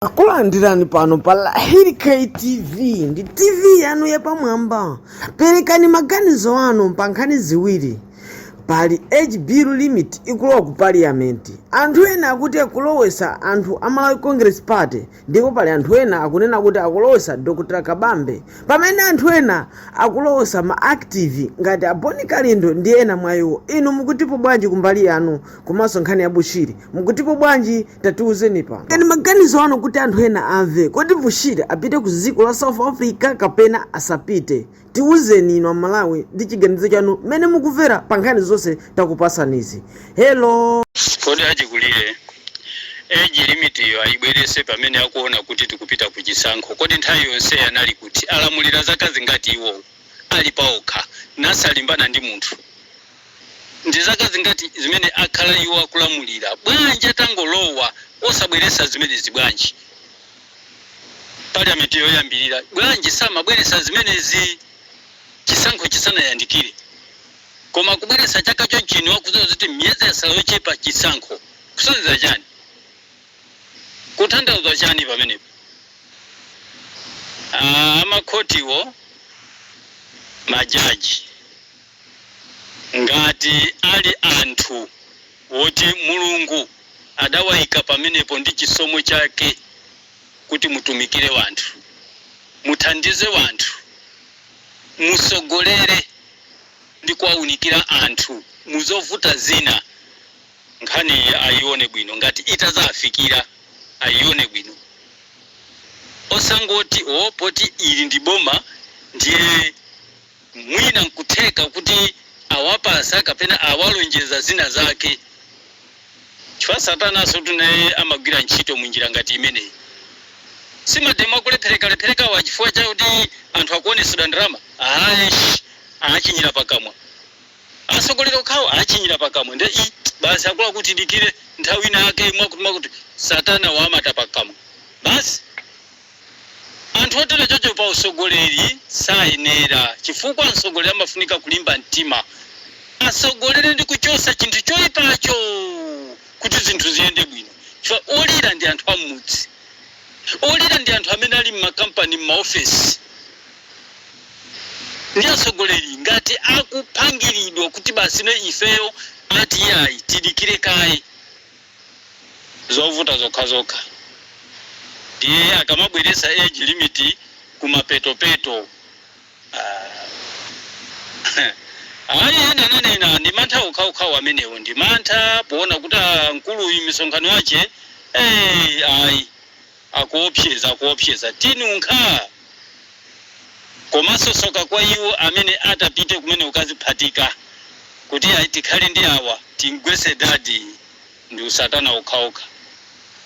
Akulandirani pano pa Lahiri TV, ndi TV yanu yapamwamba. Perekani maganizo anu pa nkhani ziwiri. Pali age bill limit ikulowa ku parliament. Anthu ena akuti akulowesa anthu amalawi Congress Party, ndipo pali anthu ena akunena kuti akulowesa Dr. Kabambe. Pamene anthu ena akulowesa ma active ngati Aboni Kalindo ndi ena mwa iwo. Inu mukutipo bwanji kumbali yanu komanso nkhani ya Bushiri? Mukutipo bwanji? Tatiuzeni pa. Kani maganizo anu kuti anthu ena amve kuti Bushiri apite ku dziko la South Africa kapena asapite? Tiuzeni inu Malawi ndi chiganizo chanu mene mukumvera pa nkhani zonse takupasanizi. Hello. Kodi ajikulire age limit yo ayibwerese pamene akuona kuti tikupita ku chisankho. Kodi nthawi yonse anali kuti alamulira zaka zingati iwo ali paokha nasalimbana ndi munthu? Ndi zaka zingati zimene akhala iwo akulamulira? Bwanji atangolowa osabweresa zimene zibwanji? Parliament yoyambirira bwanji samabweresa zimenezi chisankho chisanayandikire? Koma kubweresa chaka chonchino wakuzoza kuti miyezi yasayochepa chisankho kusonyeza chani? Kutanthauza chani pamenepo? Amakhotiwo majaji ngati ali anthu woti Mulungu adawayika pamenepo ndi chisomo chake kuti mutumikire wanthu, muthandize wanthu, musogolere ndi kuwaunikira anthu muzovuta zina. Nkhani ayione bwino, ngati itazafikira ayione bwino. Osangoti poti ili ndi boma ndiye mwina nkutheka kuti awapasa kapena awalonjeza zina zake. Chifukwa Satana sotunaye amagwira ntchito munjira ngati imeneyi. Simadema kulephereka wachifukwa chakuti anthu akuonesedwa ndalama. Achinyira pakamwa. Asogolera okhawo achinyira pakamwa. Nde basi akula kuti dikire nthawi ina yake mwakuti Satana wamata pakamwa. Basi anthu otera chocho pa usogoleri sayenera, chifukwa msogoleri amafunika kulimba mtima. Asogolere ndi kuchosa chinthu choyipacho kuti zinthu ziyende bwino. Chifukwa olira ndi anthu amudzi. Olira ndi anthu amene ali m'makampani m'maofesi. Ndi asogoleri ngati akupangiridwa kuti basi no ifeyo ati yayi tidikire kaye zovuta zokha. Ndiye akamabweresa age limit kumapetopeto. Ena ndi mantha ukhawo amenewo, ndi mantha poona kuti mkulu misonkhano yache akuopseza tinunkha. Komanso soka kwa iwo amene atapite kumene ukaziphatika kuti tikhale ndi awa tingwese dadi ndi usatana okhaokha.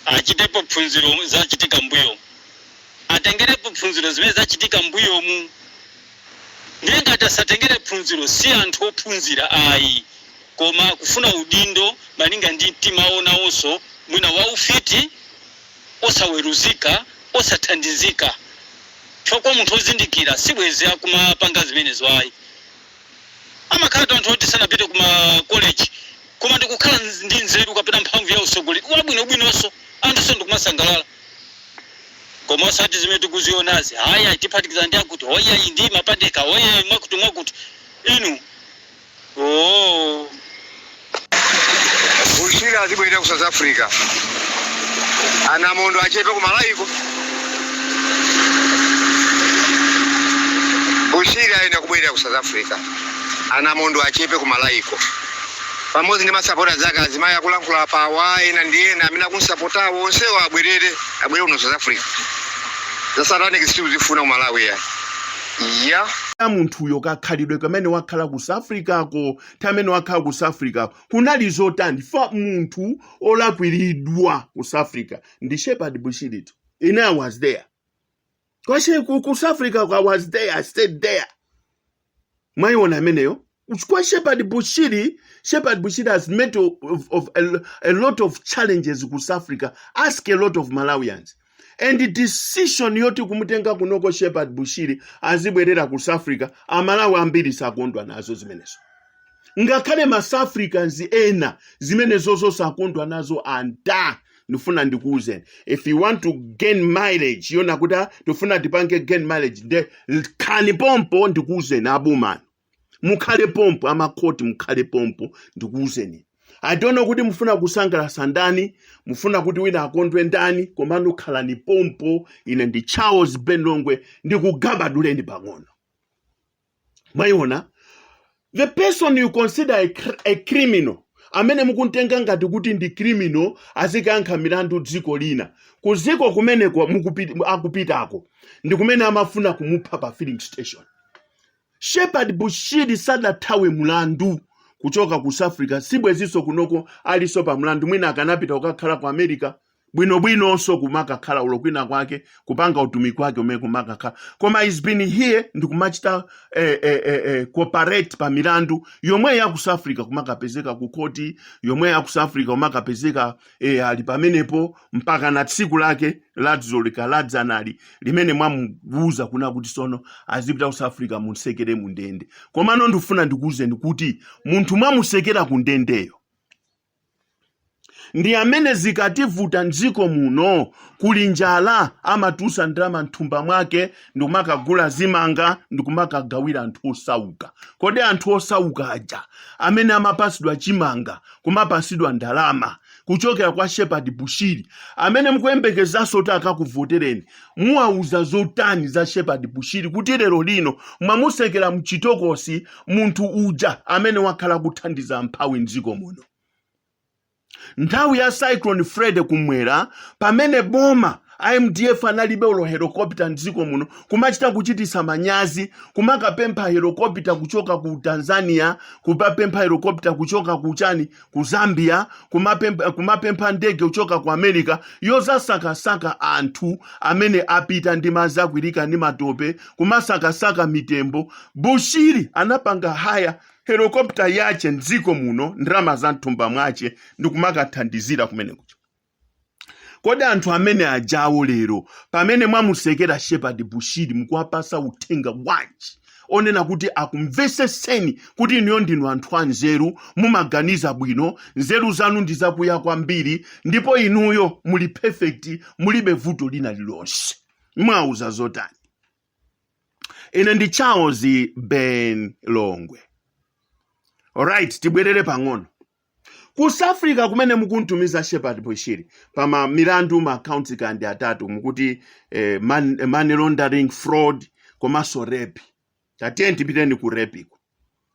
Achitepo phunziro zachitika mbuyomu, atengerepo phunziro zimene zachitika mbuyomu. Ndiye ngati asatengere phunziro si anthu ophunzira ayi, koma kufuna udindo malinga ndi mtima onawonso mwina waufiti, osaweruzika, osathandizika. Chokwa munthu ozindikira sibwezi akumapanga zimenezo ayi. Amakhala anthu oti sanapite kuma college koma ndikukhala ndi nzeru kapena mphamvu ya usogoleri wabwinobwinonso anthu so ndikumasangalala. Koma osati zimene tikuzionazi haya tiphatikiza ndi akuti hoya iyi ndi mapandeka hoya mwakuti inu Bushiri azibwera ku South Africa. Ana mondo achepe ku Malaiko. Bushiri ayenda kubwera ku South Africa. Ana mondo achepe ku Malaiko. Pamodzi ndi masapota zake azimaya akulankhula pa wayi na ndiyena amene akunsapota wonse abwere kuno South Africa. Zasarani kisitu zifuna ku Malawi ya. Munthu uyo kakhalidwe kamene wakhala ku South Africa ko tamene wakhala ku South Africa kunali zotani fa munthu olakwiridwa ku South Africa ndi Shepherd Bushiri. I was there. Kwashe ku South Africa I was there, I stayed there. Mwayiona ameneyo kwa Shepherd Bushiri has met of a lot of challenges ku South Africa. Ask a lot of Malawians. And the decision yoti kumutenga kunoko Shepherd Bushiri azibwerera ku South Africa amalawi ambiri sakondwa nazo zimenezo. Ngakhale ma South Africans ena zimenezo sakondwa nazo anda ndifuna ndikuuzeni. If you want to gain mileage, yona kuta tufuna tipange gain mileage, de khani pompo ndikuuzeni abumani. Mukhale pompo, amakoti mukhale pompo ndikuuzeni. I don't know kuti mufuna kusangalasa ndani, mufuna kuti wina akondwe ndani, komando khalani pompo. Ine ndi Charles Ben Longwe ndikugabaduleni pang'ono. Mwayiona? The person you consider a criminal, amene mukuntenga ngati kuti ndi criminal, azikankha milandu dziko lina. Kuziko kumene akupitako, ndi kumene amafuna kumupha pa filling station. Shepherd Bushiri sadathawe mulandu kuchoka ku South Africa, sibweziso kunoko aliso pa mulandu. Mwina akanapita ukakhala ku America, bwino so kumakakhala ulokwina kwake, kupanga utumiki wake umene kumakakhala. Koma he's been here ndikumachita cooperate pa milandu yomwe ya ku South Africa kumakapezeka ku koti, yomwe ya ku South Africa kumakapezeka ali pamenepo mpaka na tsiku lake ladzoleka ladzanali limene mwamubuza kuna kuti sono azipita ku South Africa munsekere mu ndende. Komano ndifuna ndikuuzeni kuti munthu mwamusekera ku ndendeyo ndi amene zikativuta ndziko muno, kuli njala amatusa ndrama nthumba mwake, ndikumakagula zimanga, ndikumakagawira anthu osauka. Kodi anthu osauka aja amene amapasidwa chimanga, kumapasidwa ndalama kuchokera kwa Shepherd Bushiri, amene mukuyembekezaso kuti akakuvotereni, muwauza zotani za Shepherd Bushiri kuti lero lino mwamusekera mchitokosi munthu uja amene wakhala kuthandiza mphawi ndziko muno? Nthawi ya Cyclone Fred kumwera, pamene boma IMDF analibe ulo helicopter ndziko muno, kumachita kuchitisa manyazi, kumakapempha helicopter kuchoka ku Tanzania, kumapempha helicopter kuchoka ku Zambia, kumapempha ndege kuchoka ku America, yozasakasaka anthu amene apita ndi mazakwirika ndi matope, kumasakasaka mitembo. Bushiri anapanga haya helicopter yache ndziko muno, ndrama za nthumba mwache, ndikumakathandizira kumene kucho. Kodi anthu amene ajawo lero, pamene mwamusekera Shepherd Bushiri, mukuwapasa uthenga wanji onena kuti akumveseseni kuti iniyo ndinu anthu anzeru, mumaganiza bwino, nzeru zanu ndizakuya kwambiri, ndipo inuyo muli perfect, mulibe vuto lina lilonse. Mwauza zotani? Ine ndi Charles Ben Longwe. Alright, tibwerere pang'ono. Ku South Africa kumene mukuntumiza Shepherd Bushiri, pama milandu ma county kandi atatu, mukuti money laundering, fraud, komanso rape. Tatiye tipiteni ku rape.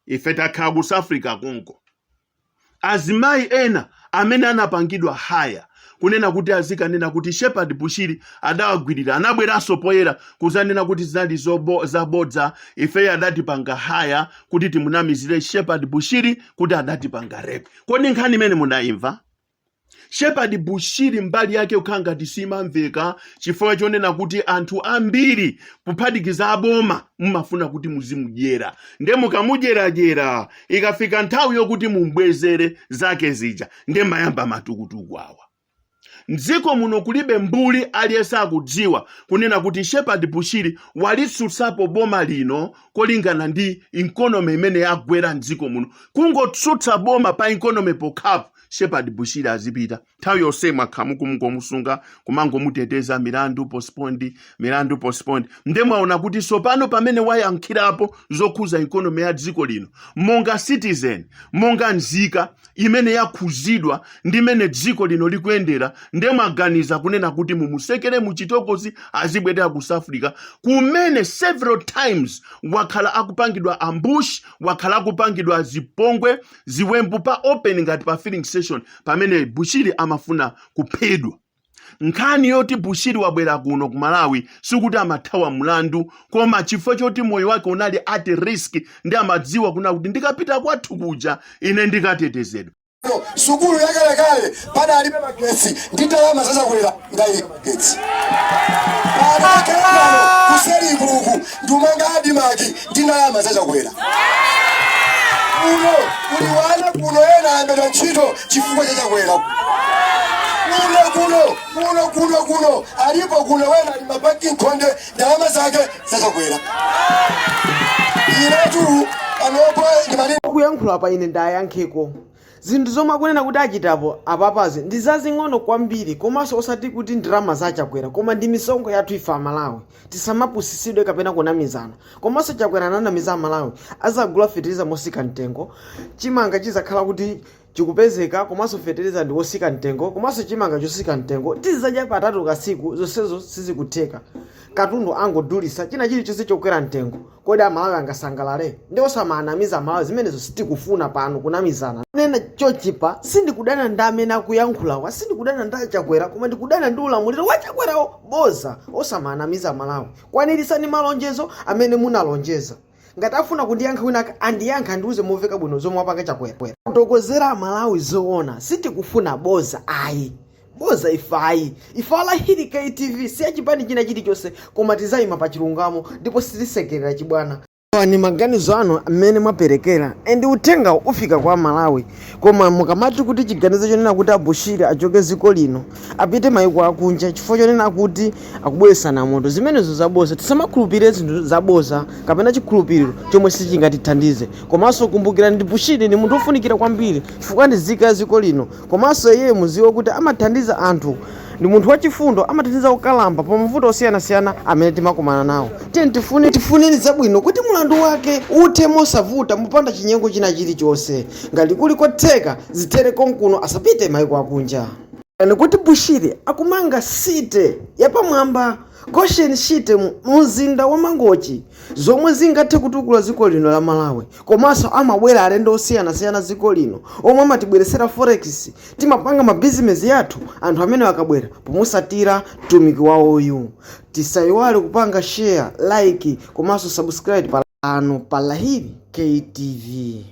Ife takhala ku South Africa kunko, azimayi ena amene anapangidwa haya kunena kuti azikanena kuti Shepherd Bushiri adawagwirira, anabweranso poyera kuzanena kuti zinali zabodza, ife adatipanga haya kuti timunamizire Shepherd Bushiri kuti adatipanga rape. Kodi nkhani imene munayimva? Shepherd Bushiri mbali yake ukhanga tisimamveka, chifukwa chonena kuti anthu ambiri kuphatikiza aboma mumafuna kuti muzimudyera. Nde mukamudyerajera, ikafika nthawi yokuti mumbwezere zake zija, nde mayamba matukutuku awa. Ndziko muno kulibe mbuli aliyense akudziwa kunena kuti Shepherd Bushiri walitsusapo boma lino kolingana ndi economy imene yagwera ndziko muno. Kungotsutsa boma pa economy pokhapo, Shepherd Bushiri azipita. Nthawi yonse mwakhamu kumusunga, kumangomuteteza milandu postponed. Nde mwaona kuti sopano pamene wayankhirapo zokhuza economy ya dziko lino, monga citizen, monga nzika imene yakhuzidwa ndi imene dziko lino likuyendera, nde mwaganiza kunena kuti mumusekere muchitokosi azibwerera ku South Africa, kumene several times wakhala akupangidwa ambush, wakhala akupangidwa zipongwe, ziwembu pa opening ngati pa filling station, pamene Bushiri amafuna kuphedwa. Nkhani yoti Bushiri wabwera kuno ku Malawi sikuti amathawa mulandu, koma chifukwa choti moyo wake unali at risk, ndi amadziwa kuna kuti ndikapita kwathu kuja ine ndikatetezedwa. Sukulu yakalekale pada alibe magetsi, nditawama sasa kulera ngai magetsi. Pada kekano kuseri kuku ndumanga adi maki ndinayama sasa kulera. Uliwana kuno ena ambela nchito chifukwa cha kulera. Kuno alipo kuno wena alimabaki nkonde ndalama zake sasa kulera. Inatu anopo ndimali kuyankhula pa ine ndayankheko. zinthu zomwe akunena kuti achitapo apapazi ndi zazing'ono kwambiri, komanso osati kuti ndalama zachakwera, koma ndi misonkho yathu ife Amalawi. Tisamapusisidwe kapena kunamizana. Komanso Chakwera ananamiza Amalawi, azagula fetereza mosika mtengo, chimanga chizakhala kuti chikupezeka, komanso fetereza ndi wosika mtengo, komanso chimanga chosika mtengo tizadya patatu kasiku, zonsezo sizikutheka. Katundu angodulisa china chilichonse chokwera mtengo, kodi Amalawi angasangalale? Ndi osamanamiza Amalawi, zimenezo sitikufuna pano kunamizana. Nena chochipa sindikudana ndi amene akuyankhulawa, sindikudana ndi Chakwera, koma ndikudana ndi ulamuliro wa Chakwerawo. Boza osamanamiza Amalawi, kwanirisani malonjezo amene munalonjeza. Ngati afuna kundiyankha wina andiyankha ndiuze moveka bwino zomwe wapanga Chakwera. Kutokozera Amalawi zoona, sitikufuna boza ayi. Boza ifayi, ifala hili KTV, siya chipani china chilichonse, koma tizayima pa chilungamo ndipo sitisekerera chibwana. Ni maganizo anu amene mwaperekera ndi uthenga ufika kwa Malawi, koma mukamati kuti chiganizo chonena kuti Bushiri achoke dziko lino apite mayiko akunja chifukwa chonena kuti akubweresana moto, zimenezo zaboza. Tisamakhulupirire zinthu zaboza kapena chikhulupiriro chomwe sichingatithandize. Komanso kumbukira ndi Bushiri ndi munthu ofunikira kwambiri chifukwa ndi nzika ya dziko lino, komanso iye muziwe kuti amathandiza anthu, ndi munthu wachifundo, amathandiza okalamba pa mavuto osiyanasiyana amene timakumana nawo. Tifuneni zabwino kuti mulandu wake uthe mosavuta mupanda chinyengo china chilichonse. Ngati kuli kotheka zitere konkuno asapite mayiko akunja. Kuti Bushiri akumanga site yapamwamba, Goshen City muzinda wa Mangochi, zomwe zingathe kutukula dziko lino la Malawi. Komanso amabwera alendo osiyanasiyana dziko lino omwe amatibweresera forex, timapanga mabizinesi yathu. Anthu amene akabwera pomusatira mtumiki wawoyu. Tisayiwale kupanga share, like, komanso subscribe pano pa Lahiri KTV.